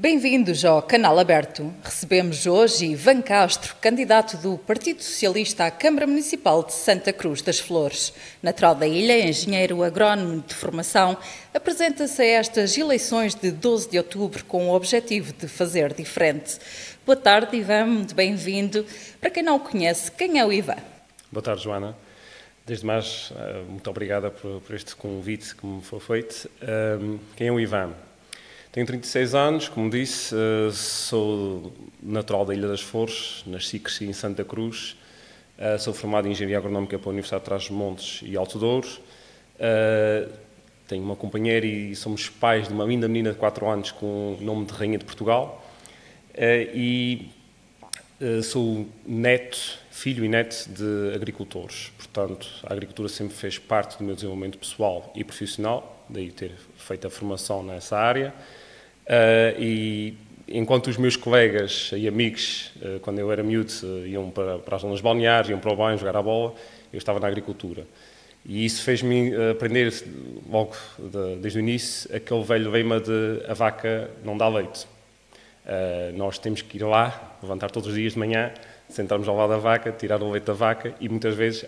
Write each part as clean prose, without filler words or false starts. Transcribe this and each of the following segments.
Bem-vindos ao Canal Aberto. Recebemos hoje Ivan Castro, candidato do Partido Socialista à Câmara Municipal de Santa Cruz das Flores. Natural da ilha, engenheiro agrónomo de formação, apresenta-se a estas eleições de 12 de outubro com o objetivo de fazer diferente. Boa tarde, Ivan, muito bem-vindo. Para quem não o conhece, quem é o Ivan? Boa tarde, Joana. Desde mais, muito obrigada por este convite que me foi feito. Quem é o Ivan? Tenho 36 anos, como disse, sou natural da Ilha das Flores, nasci e cresci em Santa Cruz, sou formado em Engenharia Agronómica pela Universidade de Trás-os-Montes e Alto Douro, tenho uma companheira e somos pais de uma linda menina de 4 anos com o nome de Rainha de Portugal e sou filho e neto de agricultores, portanto a agricultura sempre fez parte do meu desenvolvimento pessoal e profissional, daí ter feito a formação nessa área. E enquanto os meus colegas e amigos, quando eu era miúdo, iam para as zonas balneares, iam para o banho, jogar a bola, eu estava na agricultura. E isso fez-me aprender, logo desde o início, aquele velho lema de a vaca não dá leite. Nós temos que ir lá, levantar todos os dias de manhã, sentarmos ao lado da vaca, tirar o leite da vaca e muitas vezes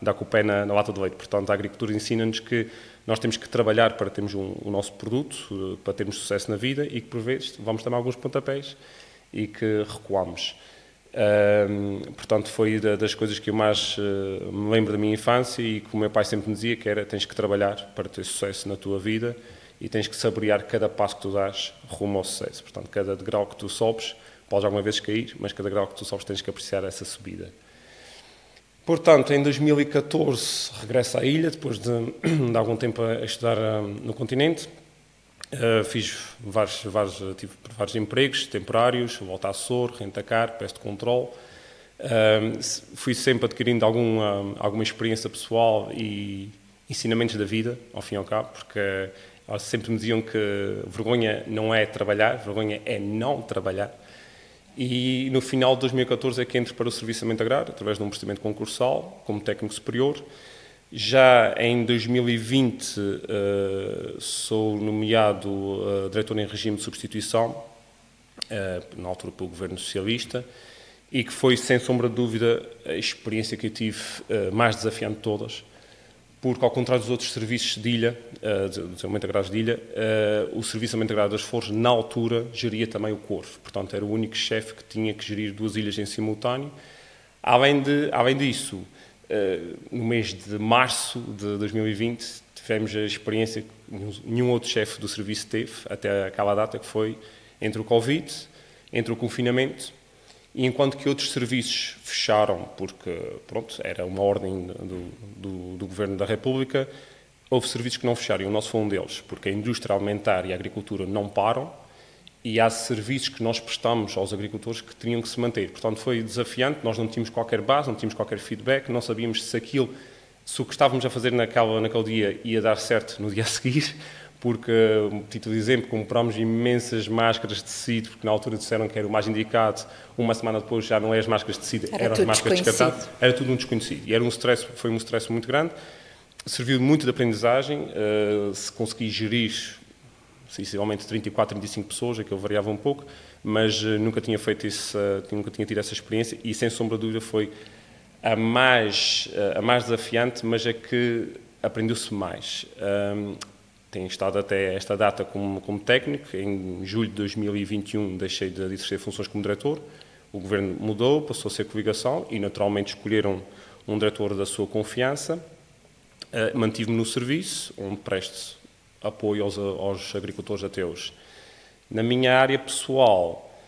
dar com o pé na lata de leite. Portanto, a agricultura ensina-nos que nós temos que trabalhar para termos o nosso produto, para termos sucesso na vida e que, por vezes, vamos tomar alguns pontapés e que recuamos. Portanto, foi das coisas que eu mais me lembro da minha infância e que o meu pai sempre me dizia, que era: tens que trabalhar para ter sucesso na tua vida e tens que saborear cada passo que tu dás rumo ao sucesso. Portanto, cada degrau que tu sobes, podes alguma vez cair, mas cada degrau que tu sobes tens que apreciar essa subida. Portanto, em 2014 regresso à ilha, depois de algum tempo a estudar no continente. Tive vários empregos temporários, volta a Açor, rentacar, peste controle. Fui sempre adquirindo alguma experiência pessoal e ensinamentos da vida, ao fim e ao cabo, porque elas sempre me diziam que vergonha não é trabalhar, vergonha é não trabalhar. E no final de 2014 é que entro para o Serviço de Alimento Agrário, através de um procedimento concursal, como técnico superior. Já em 2020 sou nomeado diretor em regime de substituição, na altura pelo Governo Socialista, e que foi, sem sombra de dúvida, a experiência que eu tive mais desafiante de todas, porque, ao contrário dos outros serviços de ilha, do desenvolvimento agrário de ilha, o Serviço de Alimento Agrário das Flores, na altura, geria também o Corvo. Portanto, era o único chefe que tinha que gerir 2 ilhas em simultâneo. Além disso, no mês de março de 2020, tivemos a experiência que nenhum outro chefe do serviço teve, até aquela data, que foi entre o Covid, entre o confinamento, e enquanto que outros serviços fecharam, porque pronto, era uma ordem do Governo da República, houve serviços que não fecharam, e o nosso foi um deles, porque a indústria alimentar e a agricultura não param, e há serviços que nós prestamos aos agricultores que tinham que se manter. Portanto, foi desafiante, nós não tínhamos qualquer base, não tínhamos qualquer feedback, não sabíamos se o que estávamos a fazer naquele dia ia dar certo no dia a seguir, porque, título de exemplo, comprámos imensas máscaras de tecido, porque na altura disseram que era o mais indicado, uma semana depois já não é as máscaras de tecido, eram as máscaras descartadas, era tudo um desconhecido. E foi um stress muito grande, serviu muito de aprendizagem, se consegui gerir sensivelmente 34, 35 pessoas, aquilo variava um pouco, mas nunca tinha tido essa experiência e, sem sombra de dúvida, foi a mais desafiante, mas é que aprendeu-se mais. Tenho estado até esta data como técnico. Em julho de 2021 deixei de exercer funções como diretor. O governo mudou, passou a ser coligação e naturalmente escolheram um diretor da sua confiança. Mantive-me no serviço, onde presto apoio aos agricultores ateus. Na minha área pessoal,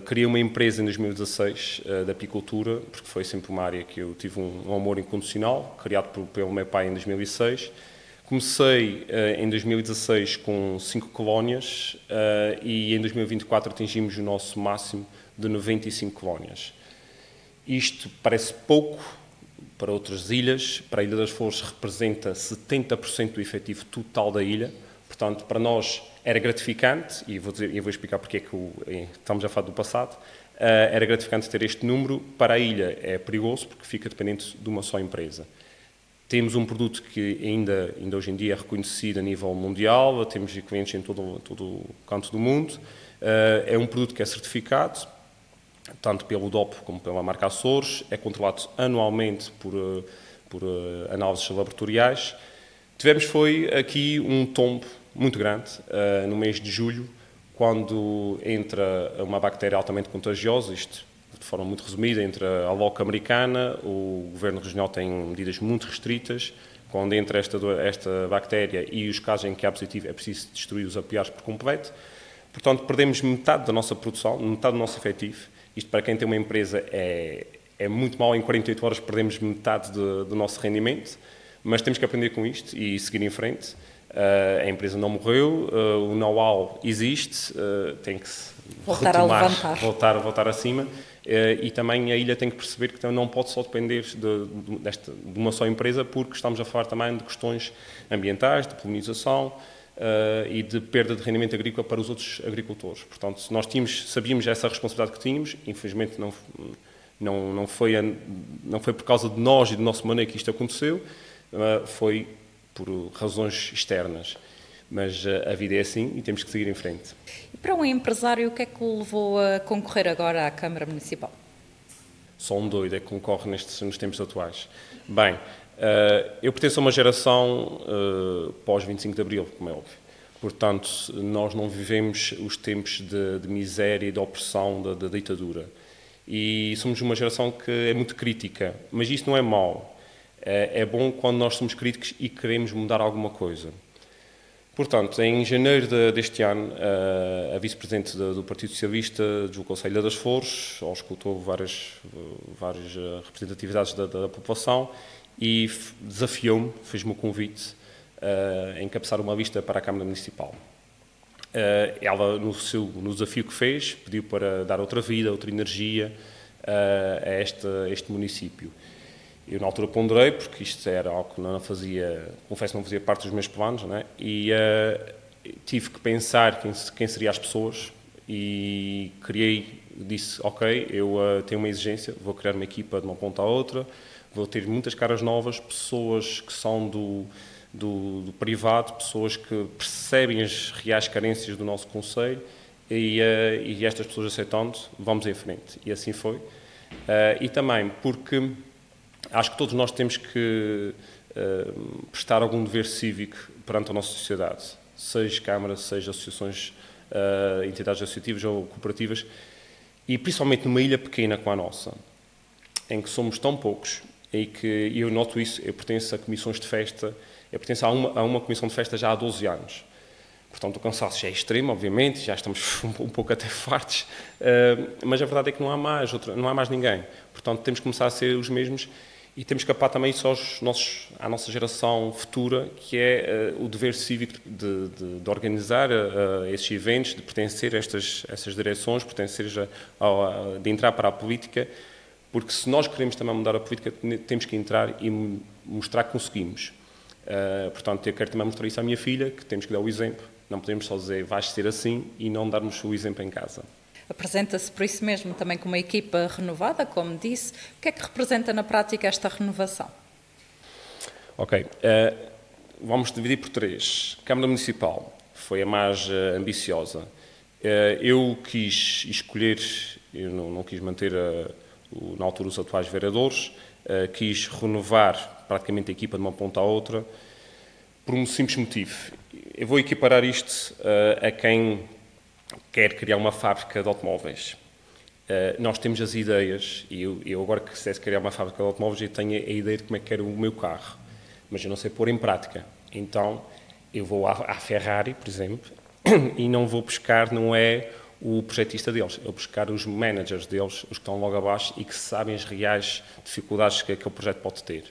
criei uma empresa em 2016 de apicultura, porque foi sempre uma área que eu tive um amor incondicional, criado pelo meu pai em 2006. Comecei em 2016 com 5 colónias e em 2024 atingimos o nosso máximo de 95 colónias. Isto parece pouco para outras ilhas. Para a Ilha das Flores representa 70% do efetivo total da ilha. Portanto, para nós era gratificante, e vou explicar porque é que estamos a falar do passado, era gratificante ter este número. Para a ilha é perigoso porque fica dependente de uma só empresa. Temos um produto que ainda hoje em dia é reconhecido a nível mundial, temos clientes em todo o canto do mundo, É um produto que é certificado, tanto pelo DOP como pela marca Açores, é controlado anualmente por análises laboratoriais. Tivemos aqui um tombo muito grande no mês de julho, quando entra uma bactéria altamente contagiosa, isto de forma muito resumida, entra a loca americana, o Governo Regional tem medidas muito restritas, quando entra esta bactéria e os casos em que há positivo é preciso destruir os apiários por completo. Portanto, perdemos metade da nossa produção, metade do nosso efetivo. Isto para quem tem uma empresa é muito mal, em 48 horas perdemos metade do nosso rendimento, mas temos que aprender com isto e seguir em frente. A empresa não morreu, o know-how existe, tem que se voltar retomar, a levantar. voltar acima, e também a ilha tem que perceber que não pode só depender de uma só empresa, porque estamos a falar também de questões ambientais, de polinização e de perda de rendimento agrícola para os outros agricultores. Portanto, nós sabíamos essa responsabilidade que tínhamos, infelizmente não foi por causa de nós e do nosso manejo que isto aconteceu, foi por razões externas, mas a vida é assim e temos que seguir em frente. E para um empresário, o que é que o levou a concorrer agora à Câmara Municipal? Só um doido é que concorre nos tempos atuais. Bem, eu pertenço a uma geração pós-25 de Abril, como é óbvio. Portanto, nós não vivemos os tempos de miséria e de opressão da ditadura. E somos uma geração que é muito crítica, mas isso não é mau. É bom quando nós somos críticos e queremos mudar alguma coisa. Portanto, em janeiro deste ano, a vice-presidente do Partido Socialista deslocou-se à Ilha das Flores, auscultou várias representatividades da população e desafiou-me, fez-me o convite a encabeçar uma lista para a Câmara Municipal. Ela, no desafio que fez, pediu para dar outra vida, outra energia a este município. Eu, na altura, ponderei, porque isto era algo que confesso que não fazia parte dos meus planos, não é? E tive que pensar quem seriam as pessoas e disse, ok, eu tenho uma exigência, vou criar uma equipa de uma ponta à outra, vou ter muitas caras novas, pessoas que são do privado, pessoas que percebem as reais carências do nosso concelho e estas pessoas aceitando, vamos em frente. E assim foi. E também porque acho que todos nós temos que prestar algum dever cívico perante a nossa sociedade, seja Câmara, seja associações, entidades associativas ou cooperativas, e principalmente numa ilha pequena como a nossa, em que somos tão poucos, e eu noto isso, eu pertenço a comissões de festa, eu pertenço a uma comissão de festa já há 12 anos. Portanto, o cansaço já é extremo, obviamente, já estamos um pouco até fartos, mas a verdade é que não há mais ninguém. Portanto, temos que começar a ser os mesmos e temos que apar também isso à nossa geração futura, que é o dever cívico de organizar esses eventos, de pertencer a estas direções, de entrar para a política, porque se nós queremos também mudar a política, temos que entrar e mostrar que conseguimos. Portanto, eu quero também mostrar isso à minha filha, que temos que dar o exemplo. Não podemos só dizer vais ser assim e não darmos o exemplo em casa. Apresenta-se por isso mesmo também como uma equipa renovada, como disse. O que é que representa na prática esta renovação? Ok, vamos dividir por 3. Câmara Municipal foi a mais ambiciosa. Eu quis escolher, eu não quis manter na altura os atuais vereadores, quis renovar praticamente a equipa de uma ponta à outra, por um simples motivo. Eu vou equiparar isto a quem quer criar uma fábrica de automóveis. Nós temos as ideias, e eu agora que quisesse criar uma fábrica de automóveis, eu tenho a ideia de como é que quero o meu carro, mas eu não sei pôr em prática. Então, eu vou à Ferrari, por exemplo, e não vou buscar, não é o projetista deles, eu vou buscar os managers deles, os que estão logo abaixo e que sabem as reais dificuldades que aquele projeto pode ter.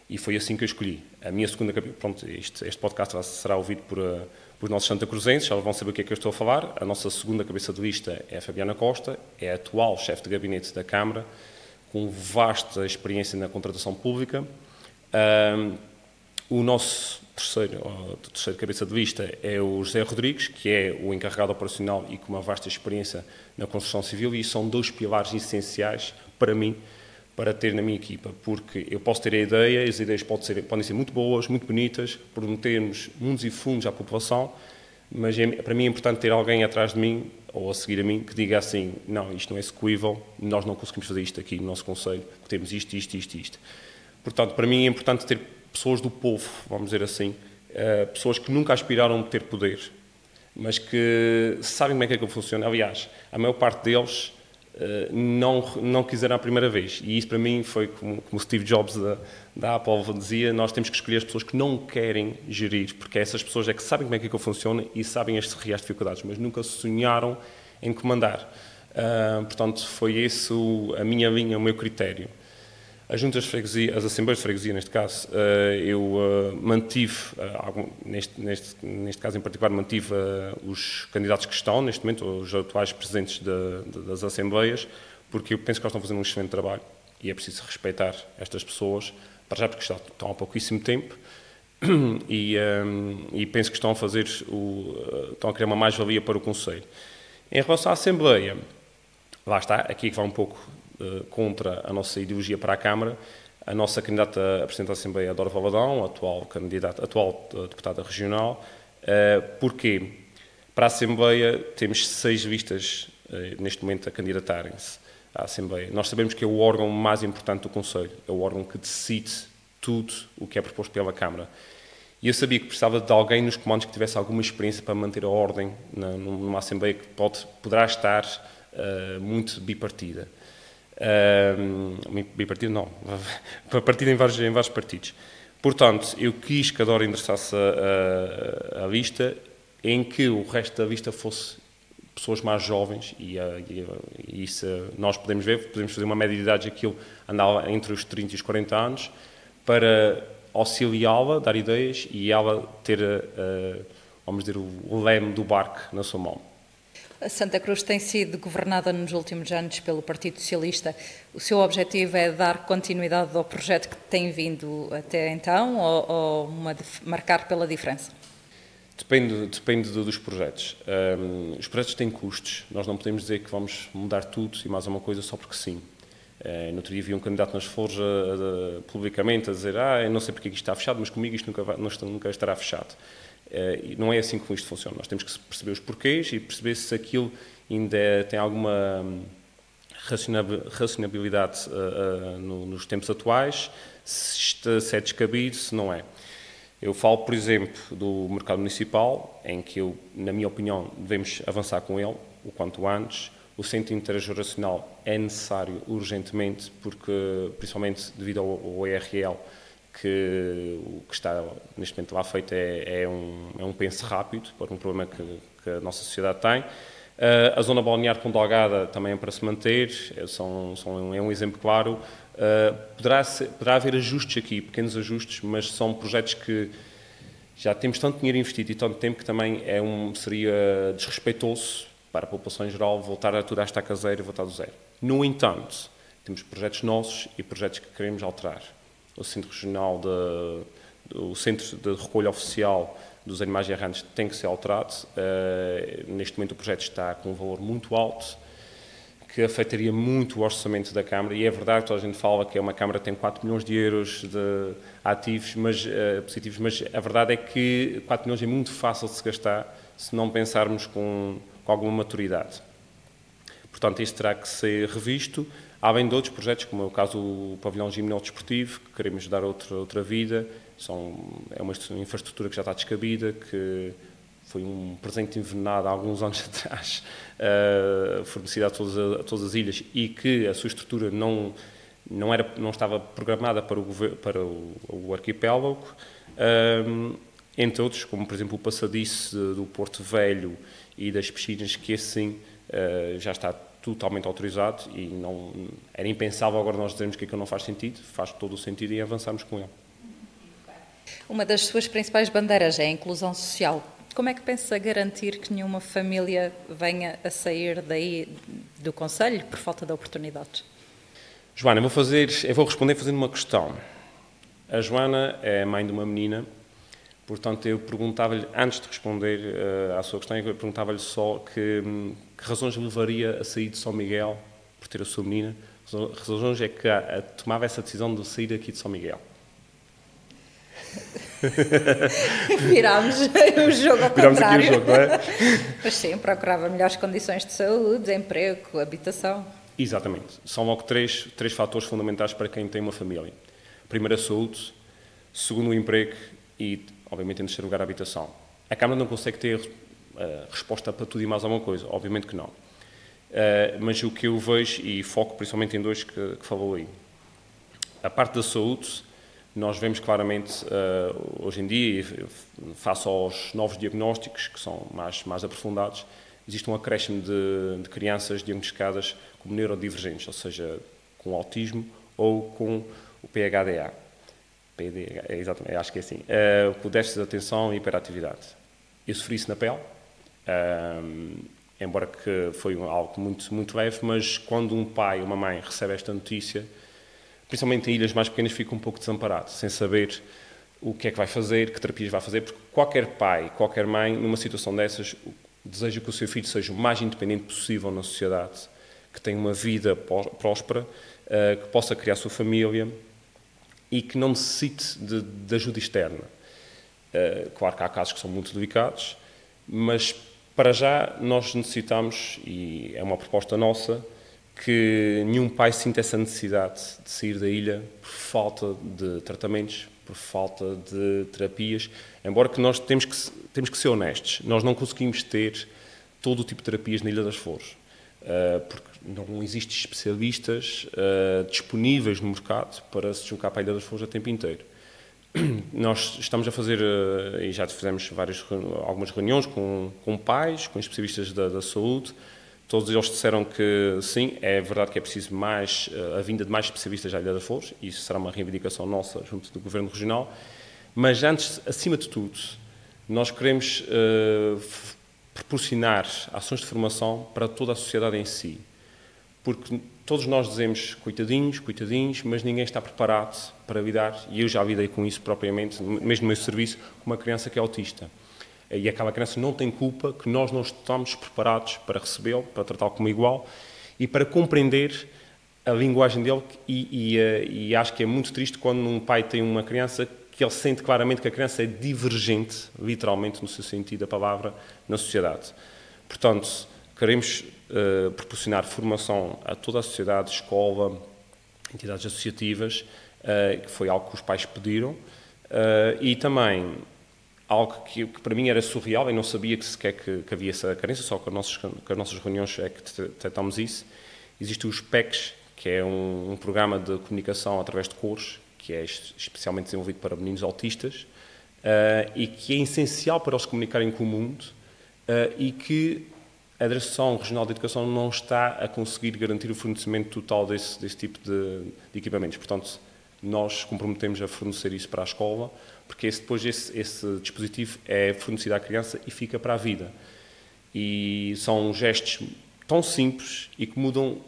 E foi assim que eu escolhi. A minha segunda cabeça, pronto, este podcast será ouvido por os nossos santacruzenses, já vão saber o que é que eu estou a falar. A nossa segunda cabeça de lista é a Fabiana Costa, é a atual chefe de gabinete da Câmara, com vasta experiência na contratação pública. O nosso terceiro cabeça de lista é o José Rodrigues, que é o encarregado operacional e com uma vasta experiência na construção civil, e são 2 pilares essenciais para mim, para ter na minha equipa, porque eu posso ter a ideia, as ideias podem ser muito boas, muito bonitas, prometermos mundos e fundos à população, mas para mim é importante ter alguém atrás de mim, ou a seguir a mim, que diga assim, não, isto não é execuível, nós não conseguimos fazer isto aqui no nosso concelho, temos isto, isto, isto, isto. Portanto, para mim é importante ter pessoas do povo, vamos dizer assim, pessoas que nunca aspiraram a ter poder, mas que sabem como é que funciona. Aliás, a maior parte deles não quiseram a primeira vez. E isso para mim foi como Steve Jobs da Apple dizia, nós temos que escolher as pessoas que não querem gerir, porque essas pessoas é que sabem como é que funciona e sabem as reais dificuldades, mas nunca sonharam em comandar. Portanto, foi esse a minha linha, o meu critério. As juntas de freguesia, as assembleias de freguesia, neste caso, eu mantive, neste caso em particular, mantive os candidatos que estão, neste momento, os atuais presidentes das assembleias, porque eu penso que eles estão fazendo um excelente trabalho e é preciso respeitar estas pessoas, para já porque estão há pouquíssimo tempo e penso que estão a criar uma mais-valia para o Conselho. Em relação à Assembleia, lá está, aqui que vai um pouco contra a nossa ideologia para a Câmara. A nossa candidata a Presidente da Assembleia é Dora Valadão, atual deputada regional. Porquê? Para a Assembleia temos 6 listas neste momento a candidatarem-se à Assembleia. Nós sabemos que é o órgão mais importante do Conselho, é o órgão que decide tudo o que é proposto pela Câmara. E eu sabia que precisava de alguém nos comandos que tivesse alguma experiência para manter a ordem numa Assembleia que poderá estar muito bipartida. Bipartido não, partido em vários partidos. Portanto, eu quis que a Dora endereçasse a lista em que o resto da lista fosse pessoas mais jovens e isso nós podemos fazer uma média de idade, aquilo andava entre os 30 e os 40 anos, para auxiliá-la, dar ideias e ela ter, vamos dizer, o leme do barco na sua mão. A Santa Cruz tem sido governada nos últimos anos pelo Partido Socialista. O seu objetivo é dar continuidade ao projeto que tem vindo até então ou marcar pela diferença? Depende dos projetos. Os projetos têm custos. Nós não podemos dizer que vamos mudar tudo e mais uma coisa só porque sim. No outro dia vi um candidato nas Flores publicamente a dizer eu não sei porque isto está fechado, mas comigo isto nunca estará fechado. Não é assim como isto funciona. Nós temos que perceber os porquês e perceber se aquilo ainda tem alguma racionalidade nos tempos atuais, se é descabido, se não é. Eu falo, por exemplo, do mercado municipal, em que na minha opinião, devemos avançar com ele o quanto antes. O Centro Intergeracional é necessário urgentemente, porque, principalmente devido ao ERL, que o que está neste momento lá feito é um penso rápido para um problema que a nossa sociedade tem. A zona balnear com Delgada também é para se manter, é um exemplo claro. Poderá haver ajustes aqui, pequenos ajustes, mas são projetos que já temos tanto dinheiro investido e tanto tempo que também seria desrespeitoso para a população em geral voltar a tudo à estaca zero e voltar do zero. No entanto, temos projetos nossos e projetos que queremos alterar. O Centro Regional, o Centro de Recolha Oficial dos Animais Errantes tem que ser alterado. Neste momento o projeto está com um valor muito alto, que afetaria muito o orçamento da Câmara, e é verdade que toda a gente fala que é uma Câmara que tem 4 milhões de euros de ativos positivos, mas a verdade é que 4 milhões é muito fácil de se gastar se não pensarmos com alguma maturidade. Portanto, isto terá que ser revisto, além de outros projetos, como é o caso do pavilhão gimnal desportivo, que queremos dar outra vida. É uma infraestrutura que já está descabida, que foi um presente envenenado há alguns anos atrás, fornecida a todas as ilhas, e que a sua estrutura não estava programada para o arquipélago, entre outros, como por exemplo o passadiço do Porto Velho e das piscinas, que assim já está totalmente autorizado e era impensável agora nós dizermos que aquilo não faz sentido, faz todo o sentido e avançarmos com ele. Uma das suas principais bandeiras é a inclusão social. Como é que pensa garantir que nenhuma família venha a sair daí do Conselho por falta de oportunidades? Joana, eu vou responder fazendo uma questão. A Joana é mãe de uma menina, portanto eu perguntava-lhe, antes de responder à sua questão, eu perguntava-lhe só que razões levaria a sair de São Miguel por ter a sua menina, razões é que tomava essa decisão de sair aqui de São Miguel. Virámos o jogo ao Virámos aqui o contrário. jogo, não é? Mas sim, procurava melhores condições de saúde, emprego, habitação. Exatamente. São logo três fatores fundamentais para quem tem uma família. Primeiro, a saúde. Segundo, o emprego. E, obviamente, em terceiro lugar, a habitação. A Câmara não consegue ter resposta para tudo e mais alguma coisa. Obviamente que não. Mas o que eu vejo, e foco principalmente em dois que falou aí. A parte da saúde, nós vemos claramente, hoje em dia, face aos novos diagnósticos, que são mais aprofundados, existe um acréscimo de crianças diagnosticadas como neurodivergentes, ou seja, com autismo ou com o PHDA. Exatamente, acho que é assim. Com déficit de atenção e hiperatividade. Eu sofri isso na pele, embora que foi algo muito, muito leve, mas quando um pai ou uma mãe recebe esta notícia, principalmente em ilhas mais pequenas, fica um pouco desamparado, sem saber o que é que vai fazer, que terapias vai fazer, porque qualquer pai, qualquer mãe, numa situação dessas, deseja que o seu filho seja o mais independente possível na sociedade, que tenha uma vida próspera, que possa criar a sua família e que não necessite de ajuda externa. Claro que há casos que são muito delicados, mas para já nós necessitamos, e é uma proposta nossa, que nenhum pai sinta essa necessidade de sair da ilha por falta de tratamentos, por falta de terapias, embora que nós temos que ser honestos, nós não conseguimos ter todo o tipo de terapias na Ilha das Flores, porque não existem especialistas disponíveis no mercado para se deslocar para a Ilha das Flores a tempo inteiro. Nós estamos a fazer, e já fizemos algumas reuniões com pais, com especialistas da saúde. Todos eles disseram que sim, é verdade que é preciso a vinda de mais especialistas à Ilha das Flores, e isso será uma reivindicação nossa junto do Governo Regional, mas antes, acima de tudo, nós queremos proporcionar ações de formação para toda a sociedade em si, porque todos nós dizemos coitadinhos, mas ninguém está preparado para lidar, e eu já lidei com isso propriamente, mesmo no meu serviço, com uma criança que é autista. E aquela criança não tem culpa que nós não estamos preparados para recebê-lo, para tratá-lo como igual e para compreender a linguagem dele. E acho que é muito triste quando um pai tem uma criança que ele sente claramente que a criança é divergente, literalmente no seu sentido da palavra, na sociedade. Portanto, queremos proporcionar formação a toda a sociedade, escola, entidades associativas, que foi algo que os pais pediram, e também algo que para mim era surreal, eu não sabia que havia essa carência, só com as nossas reuniões é que detectamos isso. Existem os PECs, que é um programa de comunicação através de cores, que é especialmente desenvolvido para meninos autistas, e que é essencial para eles comunicarem com o mundo, e que a Direção Regional de Educação não está a conseguir garantir o fornecimento total desse tipo de equipamentos. Portanto, nós comprometemos a fornecer isso para a escola, porque depois esse dispositivo é fornecido à criança e fica para a vida. E são gestos tão simples e que mudam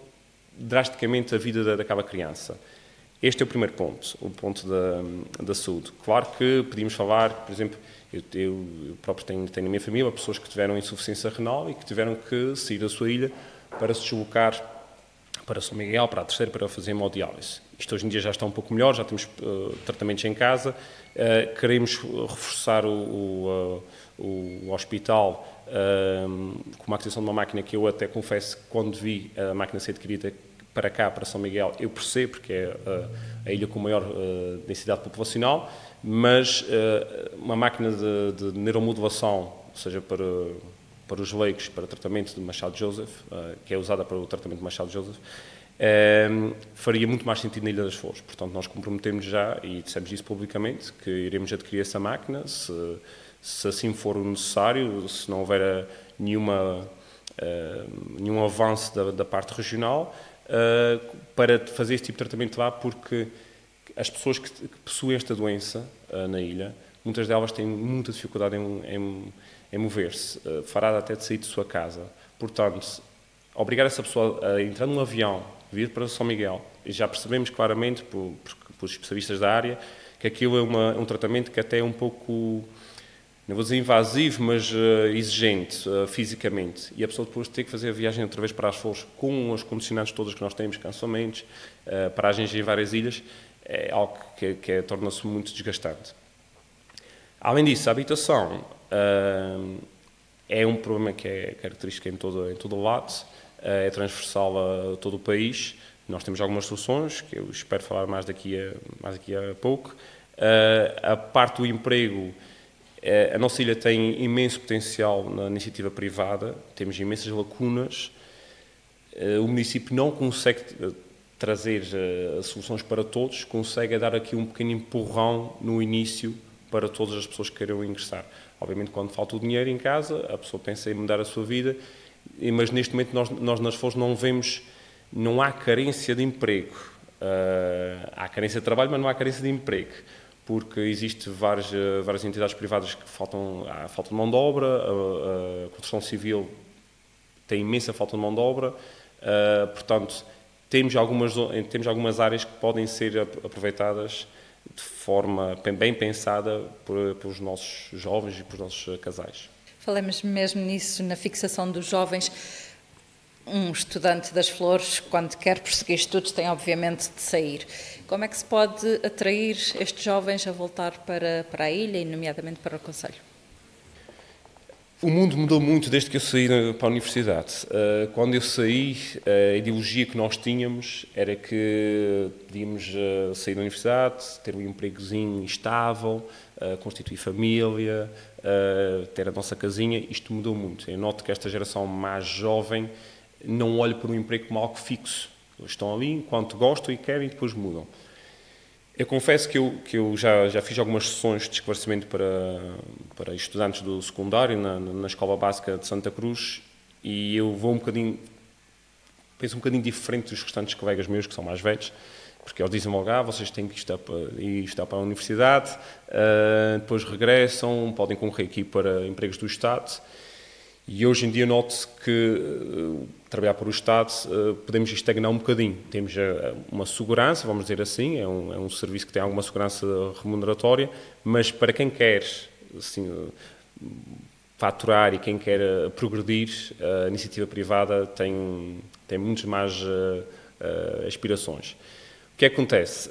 drasticamente a vida daquela criança. Este é o primeiro ponto, o ponto da saúde. Claro que podíamos falar, por exemplo, eu próprio tenho na minha família pessoas que tiveram insuficiência renal e que tiveram que sair da sua ilha para se deslocar para São Miguel, para a Terceira, para fazer hemodiálise. Isto hoje em dia já está um pouco melhor, já temos tratamentos em casa, queremos reforçar o hospital com uma aquisição de uma máquina que eu até confesso que quando vi a máquina ser adquirida para cá, para São Miguel, eu percebo, porque é a ilha com maior densidade populacional, mas uma máquina de neuromodulação, ou seja, para os leigos, para o tratamento de Machado Joseph, que é usada para o tratamento de Machado Joseph, faria muito mais sentido na Ilha das Flores. Portanto, nós comprometemos já, e dissemos isso publicamente, que iremos adquirir essa máquina, se assim for o necessário, se não houver nenhum avanço da parte regional, para fazer este tipo de tratamento lá, porque as pessoas que possuem esta doença na ilha, muitas delas têm muita dificuldade em mover-se, fará até de sair de sua casa. Portanto, obrigar essa pessoa a entrar num avião, vir para São Miguel, e já percebemos claramente, pelos especialistas da área, que aquilo é um tratamento que até é um pouco, não vou dizer invasivo, mas exigente fisicamente. E a pessoa depois ter que fazer a viagem outra vez para as Flores, com as condicionantes todas que nós temos, cancelamentos, paragens em várias ilhas, é algo que torna-se muito desgastante. Além disso, a habitação é um problema que é característico em todo o lado, é transversal a todo o país. Nós temos algumas soluções, que eu espero falar mais daqui a pouco. A parte do emprego, a nossa ilha tem imenso potencial na iniciativa privada, temos imensas lacunas. O município não consegue trazer soluções para todos, consegue dar aqui um pequeno empurrão no início para todas as pessoas que queiram ingressar. Obviamente, quando falta o dinheiro em casa, a pessoa pensa em mudar a sua vida, mas neste momento nós nas Flores não há carência de emprego. Há carência de trabalho, mas não há carência de emprego, porque existem várias entidades privadas que faltam de mão de obra, a construção civil tem imensa falta de mão de obra, portanto, temos algumas áreas que podem ser aproveitadas de forma bem pensada pelos nossos jovens e pelos nossos casais. Falamos mesmo nisso, na fixação dos jovens. Um estudante das Flores, quando quer prosseguir estudos, tem obviamente de sair. Como é que se pode atrair estes jovens a voltar para a ilha e, nomeadamente, para o concelho? O mundo mudou muito desde que eu saí para a universidade. Quando eu saí, a ideologia que nós tínhamos era que podíamos sair da universidade, ter um empregozinho estável, constituir família, ter a nossa casinha. Isto mudou muito. Eu noto que esta geração mais jovem não olha para o emprego como algo fixo. Eles estão ali enquanto gostam e querem e depois mudam. Eu confesso que eu já fiz algumas sessões de esclarecimento para estudantes do secundário na Escola Básica de Santa Cruz e eu penso um bocadinho diferente dos restantes colegas meus que são mais velhos, porque eles dizem logo, vocês têm que estar para a universidade, depois regressam, podem concorrer aqui para empregos do Estado. E hoje em dia noto que trabalhar para o Estado podemos estagnar um bocadinho. Temos uma segurança, vamos dizer assim, é um serviço que tem alguma segurança remuneratória, mas para quem quer assim, faturar e quem quer progredir, a iniciativa privada tem muitas mais aspirações. O que acontece?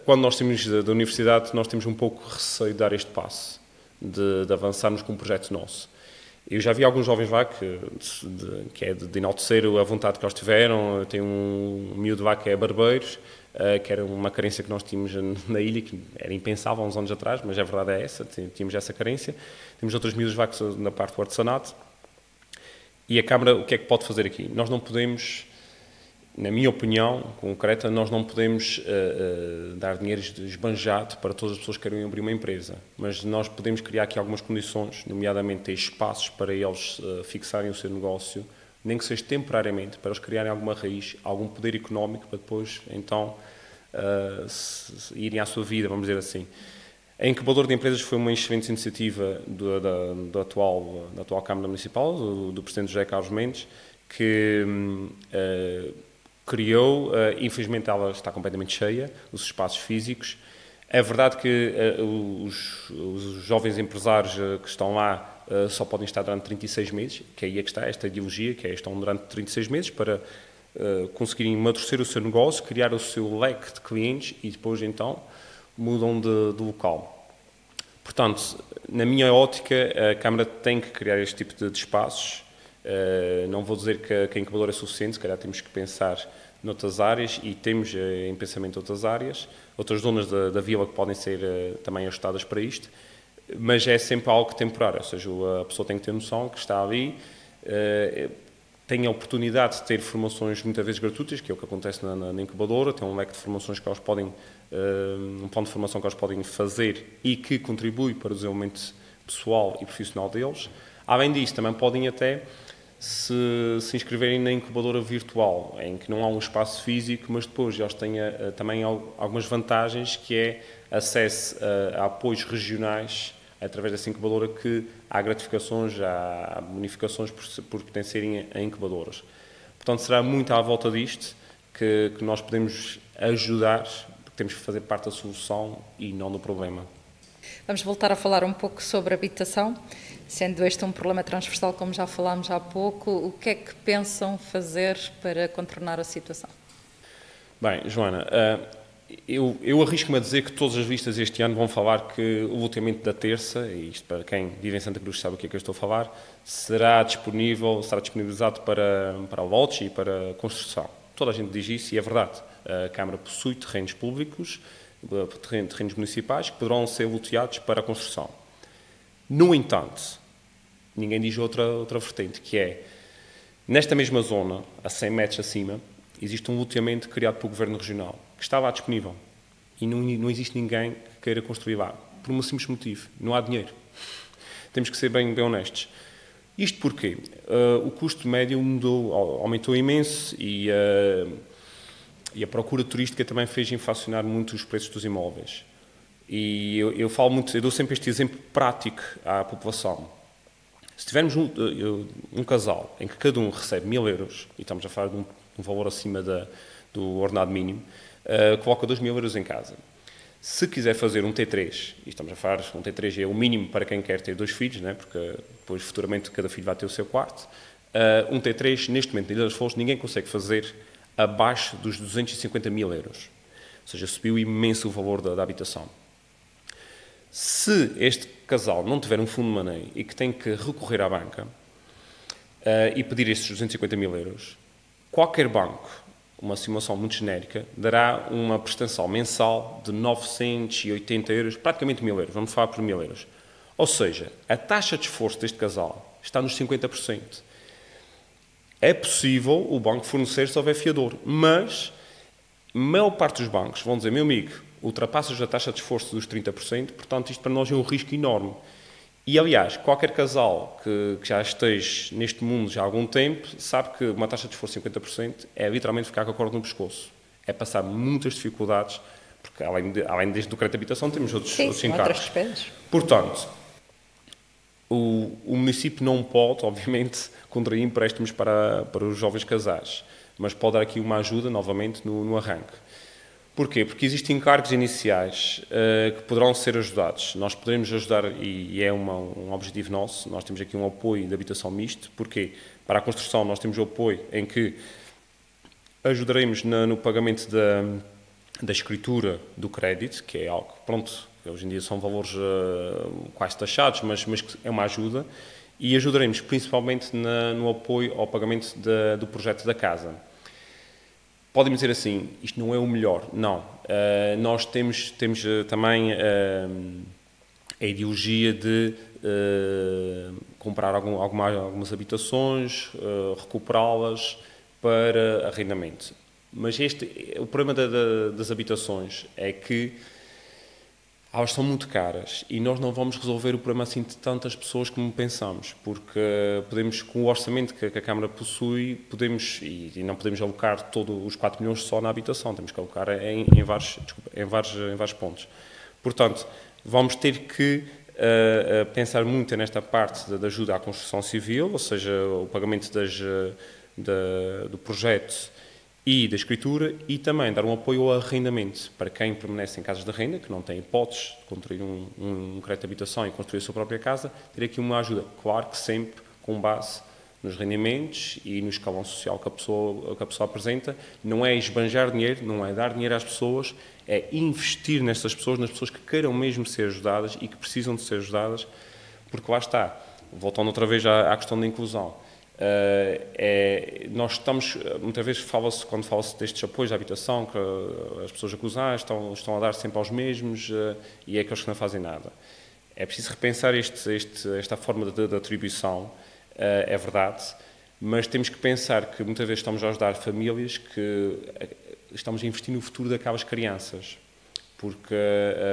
Quando nós saímos da universidade, nós temos um pouco receio de dar este passo, de avançarmos com um projeto nosso. Eu já vi alguns jovens lá que é de enaltecer a vontade que eles tiveram. Tem um miúdo lá que é barbeiro, que era uma carência que nós tínhamos na ilha, que era impensável há uns anos atrás, mas a verdade é essa, tínhamos essa carência. Temos outros miúdos lá que são na parte do artesanato. E a Câmara, o que é que pode fazer aqui? Nós não podemos, na minha opinião concreta, nós não podemos dar dinheiro esbanjado para todas as pessoas que querem abrir uma empresa, mas nós podemos criar aqui algumas condições, nomeadamente ter espaços para eles fixarem o seu negócio, nem que seja temporariamente, para eles criarem alguma raiz, algum poder económico, para depois, então, irem à sua vida, vamos dizer assim. A incubadora de empresas foi uma excelente iniciativa da atual Câmara Municipal, do Presidente José Carlos Mendes, que criou, infelizmente ela está completamente cheia, os espaços físicos. É verdade que os jovens empresários que estão lá só podem estar durante 36 meses, que aí é que está esta ideologia, que estão durante 36 meses para conseguirem amadurecer o seu negócio, criar o seu leque de clientes e depois então mudam de local. Portanto, na minha ótica, a Câmara tem que criar este tipo de espaços. Não vou dizer que a incubadora é suficiente, se calhar temos que pensar noutras áreas e temos em pensamento outras áreas, outras zonas da vila que podem ser também ajustadas para isto, mas é sempre algo temporário, ou seja, a pessoa tem que ter noção que está ali, tem a oportunidade de ter formações muitas vezes gratuitas, que é o que acontece na incubadora, tem um leque de formações que eles podem, um plano de formação que eles podem fazer e que contribui para o desenvolvimento pessoal e profissional deles. Além disso, também podem até se inscreverem na incubadora virtual, em que não há um espaço físico, mas depois eles têm também algumas vantagens, que é acesso a apoios regionais através dessa incubadora, que há gratificações, há bonificações por pertencerem a incubadoras. Portanto, será muito à volta disto que nós podemos ajudar, porque temos que fazer parte da solução e não do problema. Vamos voltar a falar um pouco sobre habitação. Sendo este um problema transversal, como já falámos há pouco, o que é que pensam fazer para contornar a situação? Bem, Joana, eu arrisco-me a dizer que todas as listas este ano vão falar que o loteamento da terça, e isto para quem vive em Santa Cruz sabe o que é que eu estou a falar, será disponibilizado para lotes e para construção. Toda a gente diz isso e é verdade. A Câmara possui terrenos públicos, terrenos municipais, que poderão ser loteados para a construção. No entanto, ninguém diz outra vertente, que é, nesta mesma zona, a 100 metros acima, existe um loteamento criado pelo Governo Regional, que está lá disponível. E não existe ninguém que queira construir lá. Por um simples motivo. Não há dinheiro. Temos que ser bem honestos. Isto porquê? O custo médio aumentou imenso e a procura turística também fez inflacionar muito os preços dos imóveis. E eu dou sempre este exemplo prático à população. Se tivermos um casal em que cada um recebe 1.000 euros, e estamos a falar de um valor acima do ordenado mínimo, coloca 2.000 euros em casa. Se quiser fazer um T3, e estamos a falar, um T3 é o mínimo para quem quer ter 2 filhos, né, porque depois futuramente cada filho vai ter o seu quarto, um T3, neste momento, na Ilha das Flores, ninguém consegue fazer abaixo dos 250.000 euros. Ou seja, subiu imenso o valor da habitação. Se este casal não tiver um fundo de maneio e que tem que recorrer à banca e pedir estes 250.000 euros, qualquer banco, uma simulação muito genérica, dará uma prestação mensal de 980 euros, praticamente 1.000 euros, vamos falar por 1.000 euros. Ou seja, a taxa de esforço deste casal está nos 50%. É possível o banco fornecer se houver fiador, mas a maior parte dos bancos vão dizer, meu amigo, ultrapassas a taxa de esforço dos 30%, portanto isto para nós é um risco enorme. E, aliás, qualquer casal que já esteja neste mundo já há algum tempo sabe que uma taxa de esforço de 50% é literalmente ficar com a corda no pescoço. É passar muitas dificuldades, porque além deste do crédito de habitação temos outros encargos. Portanto, o município não pode, obviamente, contrair empréstimos para os jovens casais, mas pode dar aqui uma ajuda, novamente, no arranque. Porquê? Porque existem encargos iniciais que poderão ser ajudados. Nós poderemos ajudar, e é um objetivo nosso, nós temos aqui um apoio de habitação misto. Porquê? Para a construção nós temos o apoio em que ajudaremos no pagamento da escritura do crédito, que é algo, pronto, hoje em dia são valores quase taxados, mas que é uma ajuda, e ajudaremos principalmente no apoio ao pagamento do projeto da casa. Podem dizer assim, isto não é o melhor. Não. Nós temos também a ideologia de comprar algumas habitações, recuperá-las para arrendamento. Mas o problema das habitações é que elas são muito caras e nós não vamos resolver o problema assim de tantas pessoas como pensamos, porque podemos, com o orçamento que a Câmara possui, e não podemos alocar todos os 4 milhões só na habitação, temos que alocar em vários pontos. Portanto, vamos ter que pensar muito nesta parte da ajuda à construção civil, ou seja, o pagamento do projeto e da escritura, e também dar um apoio ao arrendamento para quem permanece em casas de renda, que não tem hipóteses de construir um crédito de habitação e construir a sua própria casa, ter aqui uma ajuda, claro que sempre com base nos rendimentos e no escalão social que a pessoa apresenta. Não é esbanjar dinheiro, não é dar dinheiro às pessoas, é investir nessas pessoas, nas pessoas que queiram mesmo ser ajudadas e que precisam de ser ajudadas, porque lá está, voltando outra vez à questão da inclusão. Nós estamos, muitas vezes quando fala-se destes apoios à habitação, que as pessoas acusam, estão a dar sempre aos mesmos e é aqueles que não fazem nada. É preciso repensar esta forma de atribuição, é verdade, mas temos que pensar que muitas vezes estamos a ajudar famílias que estamos a investir no futuro daquelas crianças, porque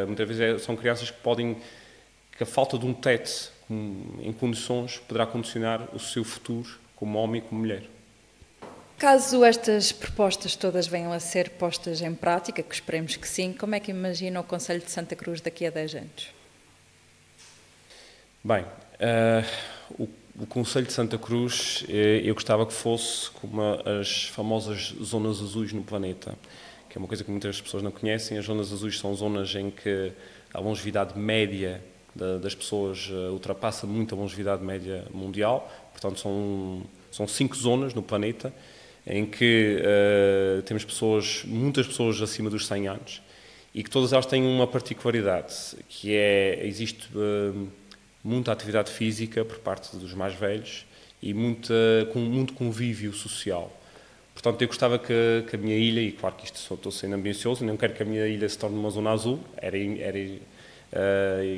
muitas vezes são crianças que a falta de um teto em condições poderá condicionar o seu futuro como homem e como mulher. Caso estas propostas todas venham a ser postas em prática, que esperemos que sim, como é que imagina o Concelho de Santa Cruz daqui a 10 anos? Bem, o Concelho de Santa Cruz, eu gostava que fosse como as famosas zonas azuis no planeta, que é uma coisa que muitas pessoas não conhecem. As zonas azuis são zonas em que a longevidade média das pessoas ultrapassa muito a longevidade média mundial, portanto são 5 zonas no planeta, em que temos muitas pessoas acima dos 100 anos, e que todas elas têm uma particularidade, que existe muita atividade física por parte dos mais velhos e muito convívio social. Portanto, eu gostava que a minha ilha, e claro que isto estou sendo ambicioso, não quero que a minha ilha se torne uma zona azul, era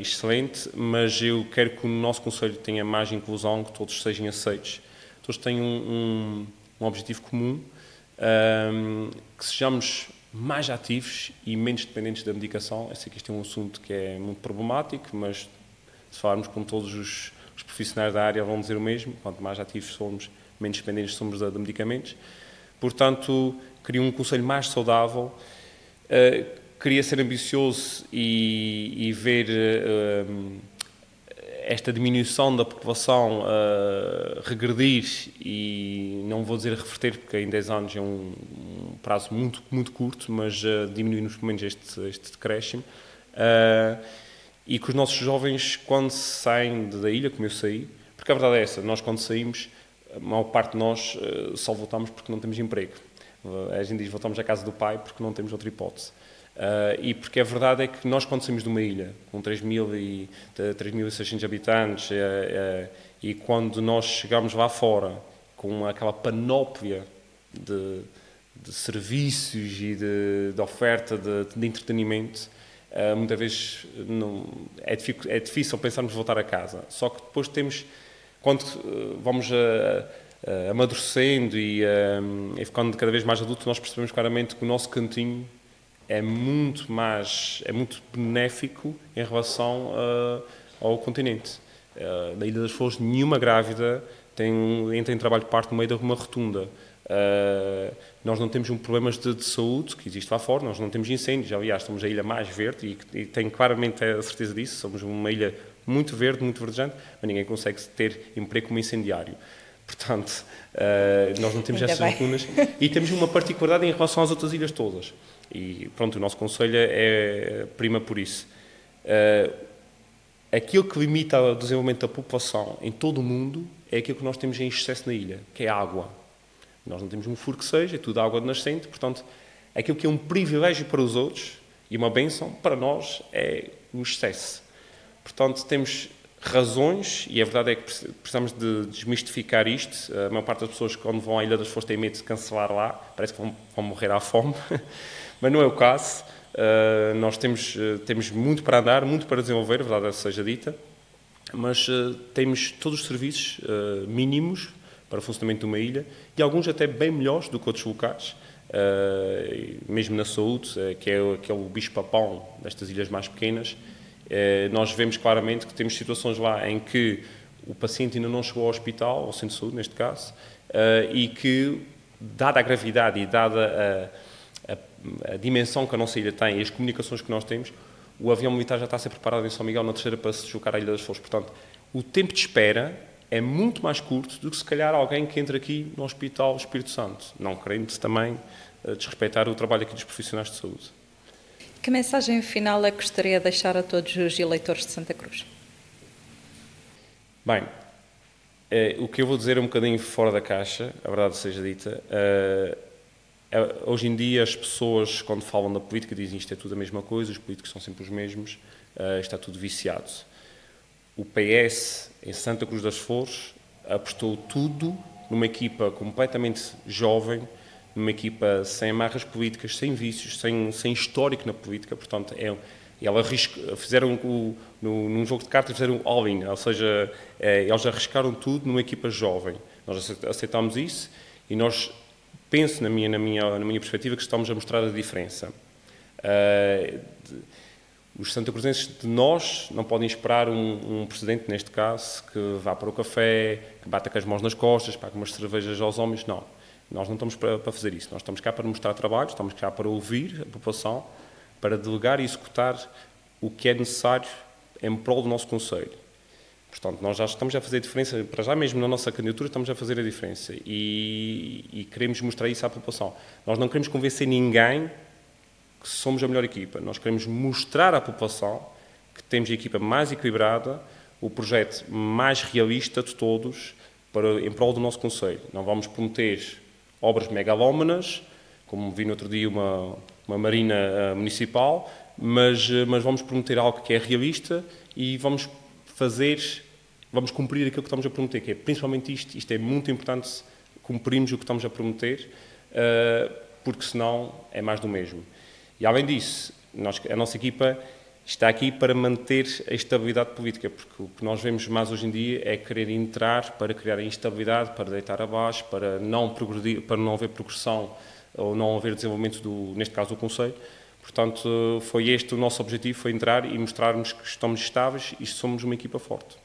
excelente, mas eu quero que o nosso concelho tenha mais inclusão, que todos sejam aceitos, todos tenham um objetivo comum, que sejamos mais ativos e menos dependentes da medicação. Eu sei que isto é um assunto que é muito problemático, mas se falarmos com todos os profissionais da área vão dizer o mesmo: quanto mais ativos somos, menos dependentes somos de medicamentos. Portanto, queria um conselho mais saudável, queria ser ambicioso e ver esta diminuição da população regredir, e não vou dizer reverter, porque em 10 anos é um prazo muito, muito curto, mas diminuir pelo menos este decréscimo. E que os nossos jovens, quando saem da ilha, como eu saí, porque a verdade é essa, nós quando saímos, a maior parte de nós só voltamos porque não temos emprego. A gente diz, voltamos à casa do pai porque não temos outra hipótese. E porque a verdade é que nós, quando saímos de uma ilha com 3.600 habitantes, e quando nós chegamos lá fora com aquela panóplia de serviços e de oferta de entretenimento, muitas vezes é difícil pensarmos em voltar a casa. Só que depois quando vamos amadurecendo e ficando cada vez mais adultos, nós percebemos claramente que o nosso cantinho é muito benéfico em relação ao continente. Na Ilha das Flores, nenhuma grávida entra em trabalho de parto no meio de uma rotunda. Nós não temos problemas de saúde que existe lá fora, nós não temos incêndios. Aliás, somos a ilha mais verde e tenho claramente a certeza disso. Somos uma ilha muito verde, muito verdejante, mas ninguém consegue ter emprego como incendiário. Portanto, nós não temos essas lacunas e temos uma particularidade em relação às outras ilhas todas. E pronto, o nosso conselho prima por isso. Aquilo que limita o desenvolvimento da população em todo o mundo é aquilo que nós temos em excesso na ilha, que é a água. Nós não temos um furo que seja, é tudo água de nascente, portanto, aquilo que é um privilégio para os outros e uma bênção, para nós é um excesso. Portanto, temos razões, e a verdade é que precisamos de desmistificar isto. A maior parte das pessoas, quando vão à Ilha das Flores, têm medo de cancelar lá, parece que vão morrer à fome, mas não é o caso. Nós temos muito para andar, muito para desenvolver, a verdade é que seja dita, mas temos todos os serviços mínimos para o funcionamento de uma ilha, e alguns até bem melhores do que outros locais, mesmo na saúde, que é o bicho-papão destas ilhas mais pequenas. Nós vemos claramente que temos situações lá em que o paciente ainda não chegou ao hospital, ao centro de saúde neste caso, e que, dada a gravidade e dada a dimensão que a nossa ilha tem e as comunicações que nós temos, o avião militar já está a ser preparado em São Miguel na terceira para se deslocar à Ilha das Flores. Portanto, o tempo de espera é muito mais curto do que, se calhar, alguém que entra aqui no Hospital Espírito Santo, não querendo também desrespeitar o trabalho aqui dos profissionais de saúde. Que mensagem final é que gostaria de deixar a todos os eleitores de Santa Cruz? Bem, o que eu vou dizer é um bocadinho fora da caixa, a verdade seja dita. Hoje em dia as pessoas, quando falam da política, dizem isto é tudo a mesma coisa, os políticos são sempre os mesmos, está tudo viciado. O PS, em Santa Cruz das Flores, apostou tudo numa equipa completamente jovem, numa equipa sem amarras políticas, sem vícios, sem histórico na política. Portanto, fizeram num jogo de cartas, fizeram all-in, ou seja, eles arriscaram tudo numa equipa jovem. Nós aceitámos isso e nós, penso na minha perspectiva, que estamos a mostrar a diferença. Os santacruzenses de nós não podem esperar um presidente, neste caso, que vá para o café, que bata com as mãos nas costas, pague umas cervejas aos homens. Não. Nós não estamos para fazer isso. Nós estamos cá para mostrar trabalho, estamos cá para ouvir a população, para delegar e executar o que é necessário em prol do nosso concelho. Portanto, nós já estamos a fazer a diferença, para já mesmo na nossa candidatura estamos a fazer a diferença e queremos mostrar isso à população. Nós não queremos convencer ninguém que somos a melhor equipa. Nós queremos mostrar à população que temos a equipa mais equilibrada, o projeto mais realista de todos, em prol do nosso concelho. Não vamos prometer obras megalómanas, como vi no outro dia uma marina municipal, mas vamos prometer algo que é realista e vamos cumprir aquilo que estamos a prometer, que é principalmente isto é muito importante, cumprirmos o que estamos a prometer, porque senão é mais do mesmo. E além disso, a nossa equipa está aqui para manter a estabilidade política, porque o que nós vemos mais hoje em dia é querer entrar para criar a instabilidade, para deitar abaixo, para não progredir, para não haver progressão ou não haver desenvolvimento, neste caso, do Conselho. Portanto, foi este o nosso objetivo, foi entrar e mostrarmos que estamos estáveis e somos uma equipa forte.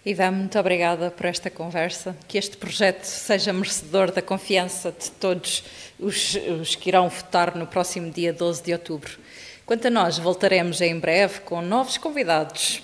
Ivan, muito obrigada por esta conversa, que este projeto seja merecedor da confiança de todos os que irão votar no próximo dia 12 de outubro. Quanto a nós, voltaremos em breve com novos convidados.